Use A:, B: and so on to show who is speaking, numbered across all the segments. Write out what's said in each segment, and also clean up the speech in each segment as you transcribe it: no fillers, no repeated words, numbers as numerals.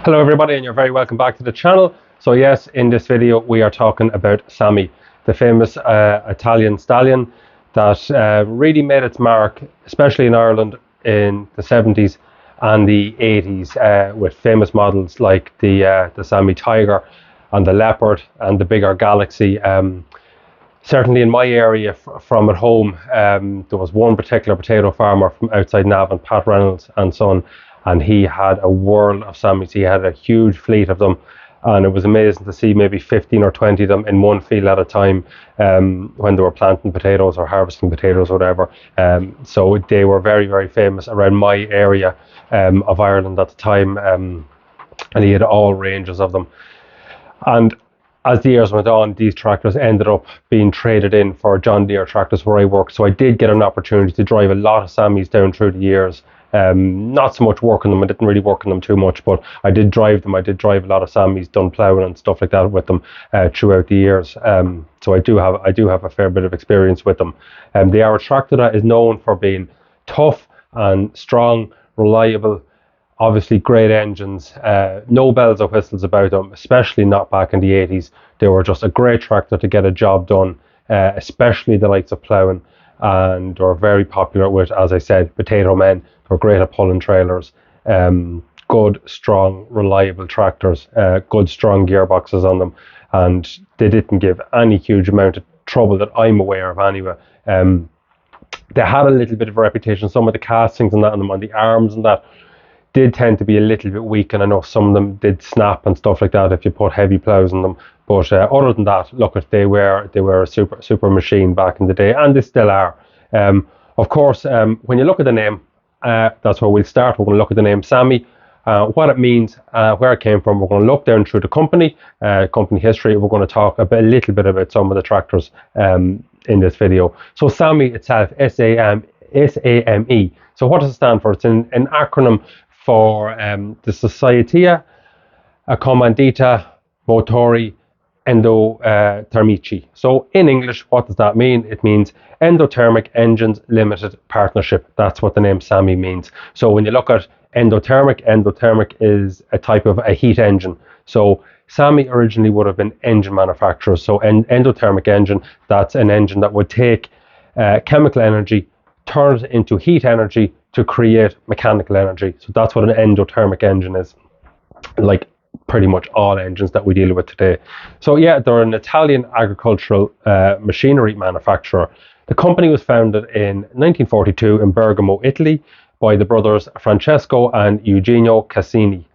A: Hello everybody, and you're very welcome back to the channel. So yes, in this video we are talking about Sammy, the famous Italian stallion that really made its mark, especially in Ireland in the 70s and the 80s, with famous models like the Sammy Tiger and the Leopard and the bigger Galaxy. Certainly in my area from at home, there was one particular potato farmer from outside Navan, Pat Reynolds and son, and he had a world of Sammies. He had a huge fleet of them, and it was amazing to see maybe 15 or 20 of them in one field at a time, when they were planting potatoes or harvesting potatoes or whatever. So they were very, very famous around my area of Ireland at the time, and he had all ranges of them. And as the years went on, these tractors ended up being traded in for John Deere tractors where I worked. So I did get an opportunity to drive a lot of Sammies down through the years. Not so much working them. I didn't really work on them too much, but I did drive them. I did drive a lot of Sammies, done ploughing and stuff like that with them throughout the years. So I do have a fair bit of experience with them. They are a tractor that is known for being tough and strong, reliable. Obviously, great engines, no bells or whistles about them, especially not back in the 80s. They were just a great tractor to get a job done, especially the likes of ploughing. And they were very popular with, as I said, potato men. They were great at pulling trailers. Good, strong, reliable tractors, good, strong gearboxes on them. And they didn't give any huge amount of trouble that I'm aware of anyway. They had a little bit of a reputation. Some of the castings and that on them, on the arms and that, did tend to be a little bit weak, and I know some of them did snap and stuff like that if you put heavy plows in them. But other than that, look, if they were a super machine back in the day, and they still are. Of course, when you look at the name, that's where we'll start. We're going to look at the name Sammy, what it means, where it came from. We're going to look down through the company history. We're going to talk a little bit about some of the tractors in this video. So Sammy itself, S-A-M-E. So what does it stand for? It's an acronym for the Societia Comandita Motori Endothermici. So in English, what does that mean? It means Endothermic Engines Limited Partnership. That's what the name Sammy means. So when you look at endothermic is a type of a heat engine. So Sammy originally would have been engine manufacturers. So an endothermic engine, that's an engine that would take chemical energy, turn it into heat energy to create mechanical energy. So that's what an endothermic engine is, like pretty much all engines that we deal with today. So yeah, they're an Italian agricultural machinery manufacturer. The company was founded in 1942 in Bergamo, Italy, by the brothers Francesco and Eugenio Cassini.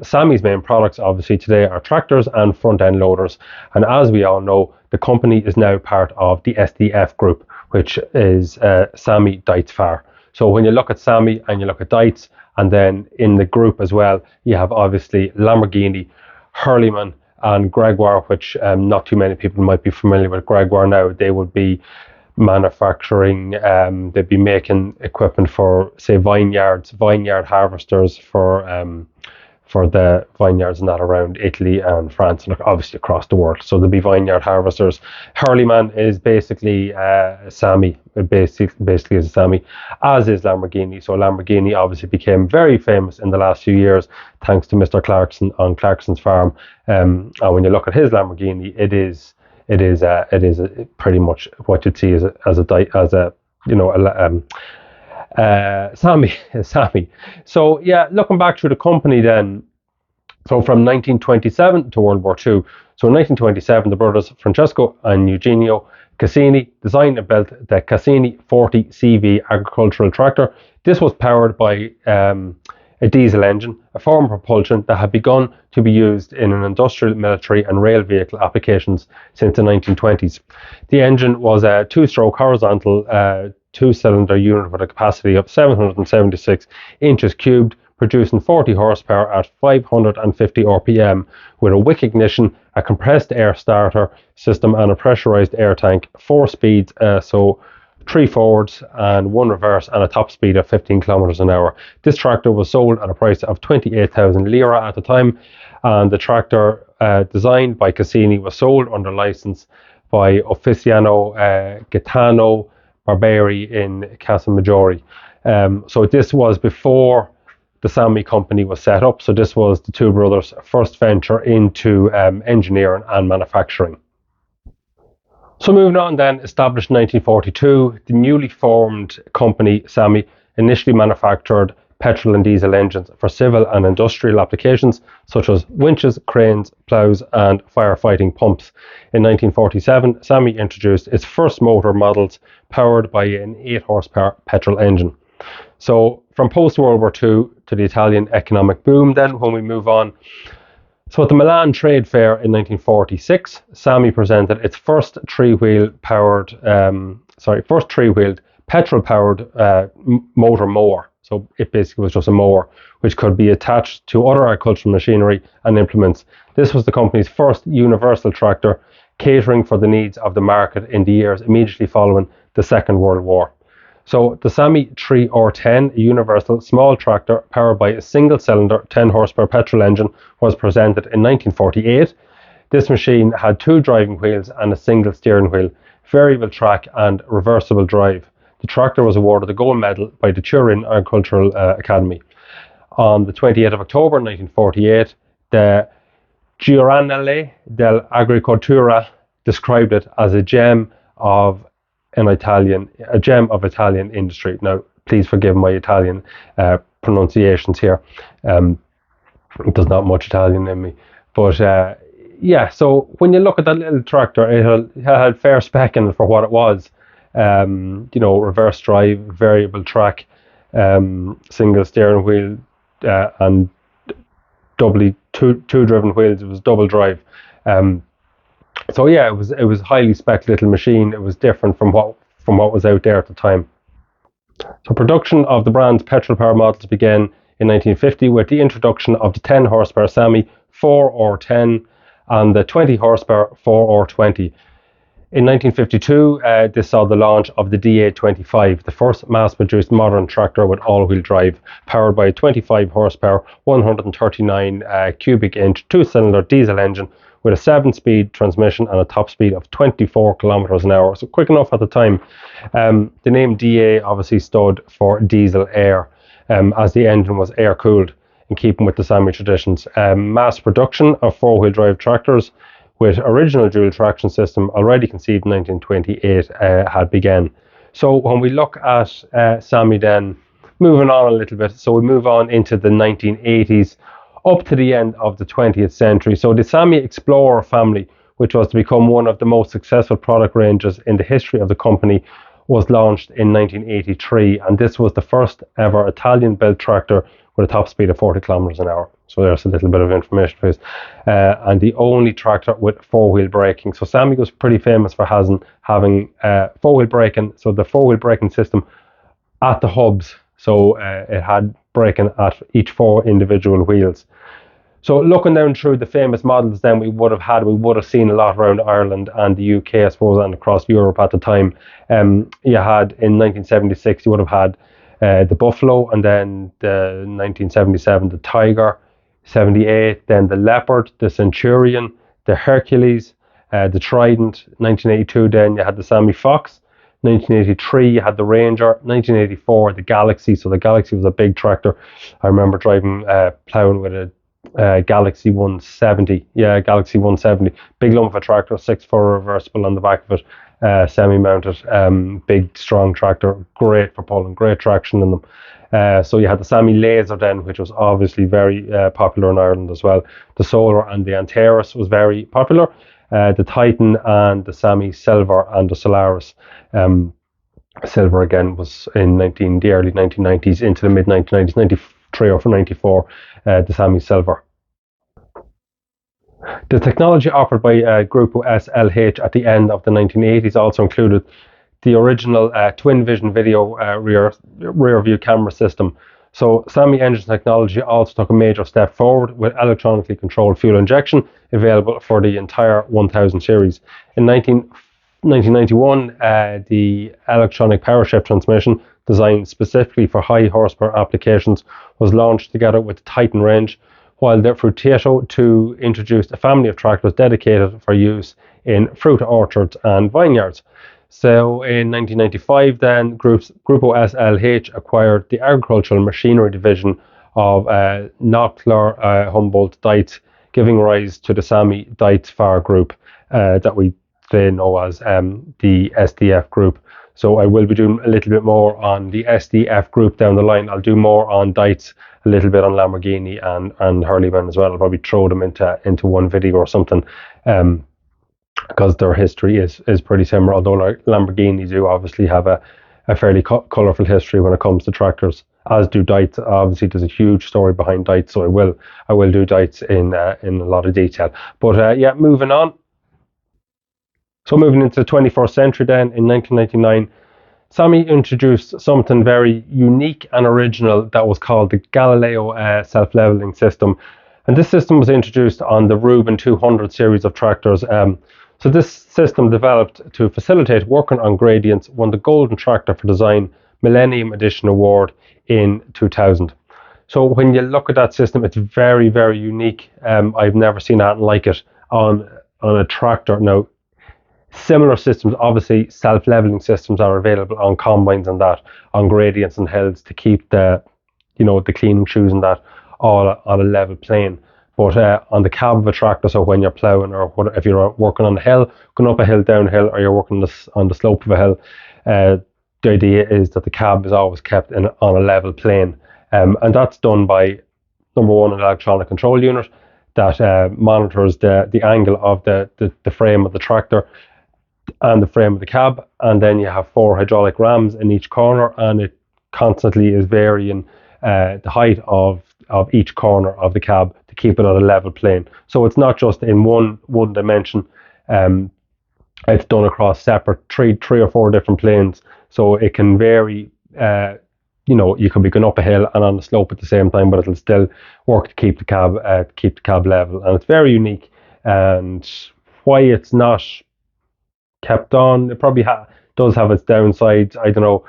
A: Sammy's main products obviously today are tractors and front end loaders, and as we all know, the company is now part of the SDF group, which is Sammy Dietz Fahr. So when you look at Sammy and you look at Dietz, and then in the group as well, you have obviously Lamborghini, Hurleyman and Gregoire, which not too many people might be familiar with Gregoire now. They would be manufacturing, they'd be making equipment for, say, vineyard harvesters for the vineyards and that around Italy and France, and obviously across the world. So there'll be vineyard harvesters. Hurleyman is basically Sammy, basically is a Sammy, as is Lamborghini. So Lamborghini obviously became very famous in the last few years thanks to Mr. Clarkson on Clarkson's farm. And when you look at his Lamborghini, it is pretty much what you'd see Sammy. So yeah, looking back through the company then, so from 1927 to World War II. So in 1927, the brothers Francesco and Eugenio Cassini designed and built the Cassini 40 CV agricultural tractor. This was powered by a diesel engine, a form of propulsion that had begun to be used in an industrial, military and rail vehicle applications since the 1920s. The engine was a two-stroke horizontal two-cylinder unit with a capacity of 776 inches cubed, producing 40 horsepower at 550 RPM with a Wick ignition, a compressed air starter system and a pressurized air tank, 4 speeds, so 3 forwards and 1 reverse, and a top speed of 15 kilometers an hour. This tractor was sold at a price of 28,000 lira at the time, and the tractor designed by Cassini was sold under license by Officiano Gaetano Barberi in Casalmaggiore. So this was before the Sami company was set up. So this was the two brothers' first venture into engineering and manufacturing. So moving on then, established in 1942, the newly formed company Sami initially manufactured petrol and diesel engines for civil and industrial applications such as winches, cranes, ploughs and firefighting pumps. In 1947, Sami introduced its first motor models powered by an 8 horsepower petrol engine. So from post-World War II to the Italian economic boom then, when we move on. So at the Milan Trade Fair in 1946, Sami presented its first three-wheeled petrol-powered motor mower. So it basically was just a mower, which could be attached to other agricultural machinery and implements. This was the company's first universal tractor, catering for the needs of the market in the years immediately following the Second World War. So the Sami 3R10, a universal small tractor powered by a single-cylinder 10 horsepower petrol engine, was presented in 1948. This machine had 2 driving wheels and a single steering wheel, variable track and reversible drive. The tractor was awarded the gold medal by the Turin Agricultural Academy. On the 28th of October 1948, the Giornale dell'Agricoltura described it as a gem of Italian industry. Now, please forgive my Italian pronunciations here. There's not much Italian in me, but so when you look at that little tractor, it had fair spec in it for what it was. Reverse drive, variable track, single steering wheel, and two driven wheels. It was double drive. It was highly spec little machine. It was different from what was out there at the time. So production of the brand's petrol power models began in 1950 with the introduction of the 10 horsepower Sami 4R10 and the 20 horsepower 4R20. In 1952, this saw the launch of the DA25, the first mass-produced modern tractor with all-wheel drive, powered by a 25 horsepower, 139 cubic inch, 2-cylinder diesel engine with a 7-speed transmission and a top speed of 24 kilometers an hour. So quick enough at the time. The name DA obviously stood for diesel air, as the engine was air-cooled, in keeping with the Sami traditions. Mass production of 4-wheel drive tractors with original dual traction system already conceived in 1928 had begun. So when we look at Sami then, moving on a little bit, so we move on into the 1980s up to the end of the 20th century. So the Sami Explorer family, which was to become one of the most successful product ranges in the history of the company, was launched in 1983, and this was the first ever Italian built tractor with a top speed of 40 kilometers an hour. So there's a little bit of information for you. And the only tractor with 4-wheel braking. So Sami was pretty famous for having 4-wheel braking. So the 4-wheel braking system at the hubs. So it had braking at each 4 individual wheels. So looking down through the famous models then we would have seen a lot around Ireland and the UK, I suppose, and across Europe at the time. You had in 1976, you would have had the Buffalo, and then the 1977, the Tiger, 78, then the Leopard, the Centurion, the Hercules, the Trident. 1982, then you had the Sami Fox. 1983, you had the Ranger. 1984, the Galaxy. So the Galaxy was a big tractor. I remember ploughing with a Galaxy 170. Yeah, Galaxy 170. Big lump of a tractor, 6-4 reversible on the back of it, semi-mounted, big, strong tractor, great for pulling, great traction in them. So you had the Sami Laser then, which was obviously very popular in Ireland as well. The Solar and the Antares was very popular. The Titan and the Sami Silver and the Solaris. Silver again was in the early 1990s into the mid 1990s, 93 or 94, the Sami Silver. The technology offered by Grupo SLH at the end of the 1980s also included the original twin vision video rear view camera system. So Sami engine technology also took a major step forward with electronically controlled fuel injection available for the entire 1000 series. In 1991, the electronic power shift transmission designed specifically for high horsepower applications was launched together with the Titan range, while the Fruteto 2 introduced a family of tractors dedicated for use in fruit orchards and vineyards. So in 1995 then, Grupo SLH acquired the agricultural machinery division of Nochler, Humboldt, Dietz, giving rise to the Sami Dietz Far group that we today know as the SDF group. So I will be doing a little bit more on the SDF group down the line. I'll do more on Dietz, a little bit on Lamborghini and Hurleyman as well. I'll probably throw them into one video or something, because their history is pretty similar. Although Lamborghini do obviously have a fairly colourful history when it comes to tractors, as do Dietz. Obviously, there's a huge story behind Dietz, so I will do Dietz in a lot of detail. But yeah, moving on. So moving into the 21st century then, in 1999, Sami introduced something very unique and original that was called the Galileo self-leveling system. And this system was introduced on the Rubin 200 series of tractors. So this system, developed to facilitate working on gradients, won the Golden Tractor for Design Millennium Edition Award in 2000. So when you look at that system, it's very, very unique. I've never seen anything like it on a tractor. Now, similar systems, obviously self-leveling systems, are available on combines and that, on gradients and hills, to keep the cleaning shoes and that all on a level plane. But on the cab of a tractor, so when you're ploughing, or if you're working on a hill, going up a hill, downhill, or you're working on the slope of a hill, the idea is that the cab is always kept on a level plane. And that's done by, number one, an electronic control unit that monitors the angle of the frame of the tractor and the frame of the cab. And then you have 4 hydraulic rams in each corner, and it constantly is varying the height of each corner of the cab to keep it on a level plane. So it's not just in one dimension. It's done across separate three or four different planes, so it can vary. You can be going up a hill and on the slope at the same time, but it'll still work to keep the cab level. And it's very unique. And why it's not kept on, it probably does have its downsides. I don't know,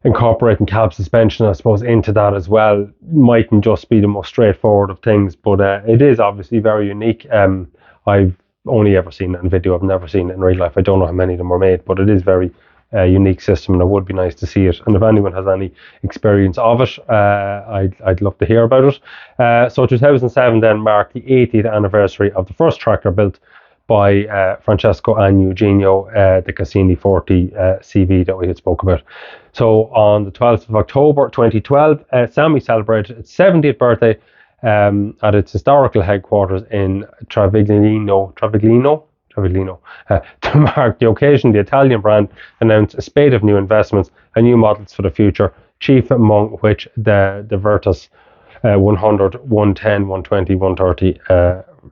A: incorporating cab suspension, I suppose, into that as well mightn't just be the most straightforward of things, but it is obviously very unique. I've only ever seen it in video. I've never seen it in real life. I don't know how many of them were made, but it is very unique system, and it would be nice to see it. And if anyone has any experience of it, I'd love to hear about it. So 2007 then marked the 80th anniversary of the first tractor built by Francesco and Eugenio, the Cassini 40 CV that we had spoke about. So on the 12th of October 2012, Sami celebrated its 70th birthday at its historical headquarters in Treviglino. To mark the occasion, the Italian brand announced a spate of new investments and new models for the future, chief among which the Virtus 100, 110, 120, 130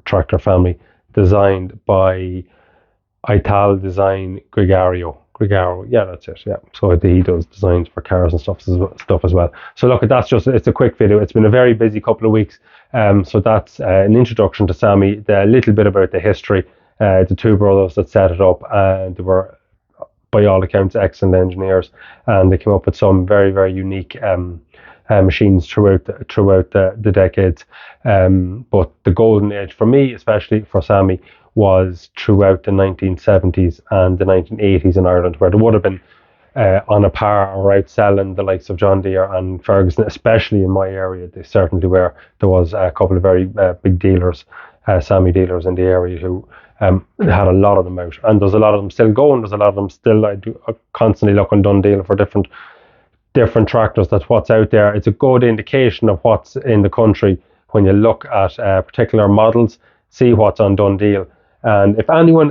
A: tractor family, designed by Ital Design Gregario, yeah, that's it. Yeah, so he does designs for cars and stuff as well. So look, it's a quick video. It's been a very busy couple of weeks. So that's an introduction to Sami, a little bit about the history, the two brothers that set it up, and they were, by all accounts, excellent engineers, and they came up with some very, very unique machines throughout the decades. But the golden age for me, especially for Sami, was throughout the 1970s and the 1980s in Ireland, where there would have been on a par or outselling the likes of John Deere and Ferguson, especially in my area. They certainly were. There was a couple of very big dealers, Sami dealers in the area, who had a lot of them out, and there's a lot of them still going. There's a lot of them still. I constantly look on Dundee for different tractors. That's what's out there. It's a good indication of what's in the country when you look at particular models, see what's on Dundee. And if anyone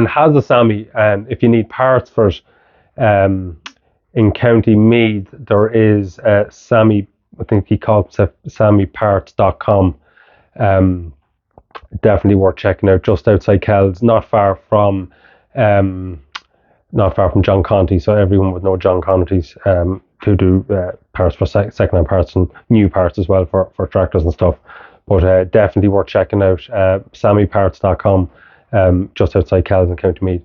A: has a Sami, if you need parts for it, in County Meath, there is Sami, I think he called it SamiParts.com. Definitely worth checking out, just outside Kells, not far from John Conti. So everyone would know John Conti's, who do parts for second-hand parts and new parts as well for tractors and stuff. But definitely worth checking out, SamiParts.com, just outside Kells in County Meath.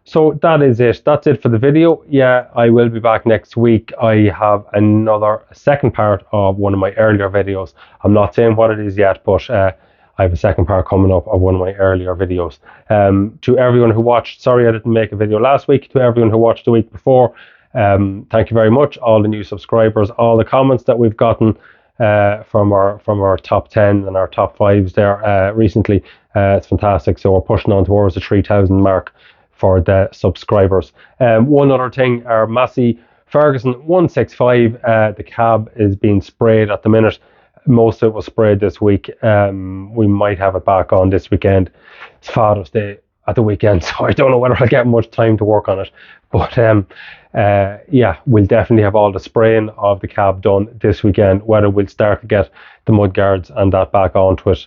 A: So that is it. That's it for the video. Yeah, I will be back next week. I have another second part of one of my earlier videos. I'm not saying what it is yet, but I have a second part coming up of one of my earlier videos. To everyone who watched, sorry I didn't make a video last week. To everyone who watched the week before, Thank you very much, all the new subscribers, all the comments that we've gotten from our top 10 and our top 5s there recently. It's fantastic. So we're pushing on towards the 3,000 mark for the subscribers. One other thing, our Massey Ferguson 165, the cab is being sprayed at the minute. Most of it was sprayed this week. We might have it back on this weekend. It's Father's Day at the weekend, so I don't know whether I'll get much time to work on it. But yeah, we'll definitely have all the spraying of the cab done this weekend. Whether we'll start to get the mud guards and that back onto it,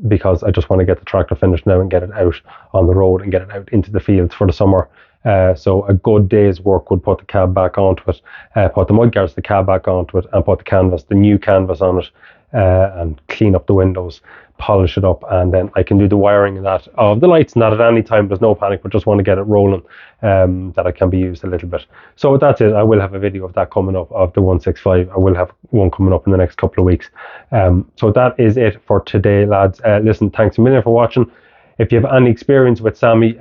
A: because I just want to get the tractor finished now and get it out on the road and get it out into the fields for the summer. So a good day's work would put the cab back onto it, put the mud guards, the cab back onto it, and put the canvas, the new canvas on it, and clean up the windows, polish it up, and then I can do the wiring and that of the lights and that at any time. There's no panic, but just want to get it rolling, that it can be used a little bit. So that's it. I will have a video of that coming up, of the 165. I will have one coming up in the next couple of weeks. So that is it for today, lads. Listen, thanks a million for watching. If you have any experience with Sammy,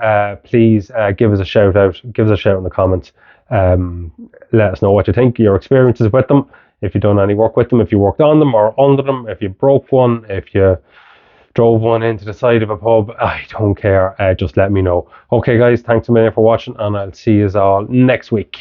A: please give us a shout out. Give us a shout in the comments. Let us know what you think, your experiences with them. If you've done any work with them, if you worked on them or under them, if you broke one, if you drove one into the side of a pub, I don't care. Just let me know. Okay, guys, thanks a million for watching, and I'll see you all next week.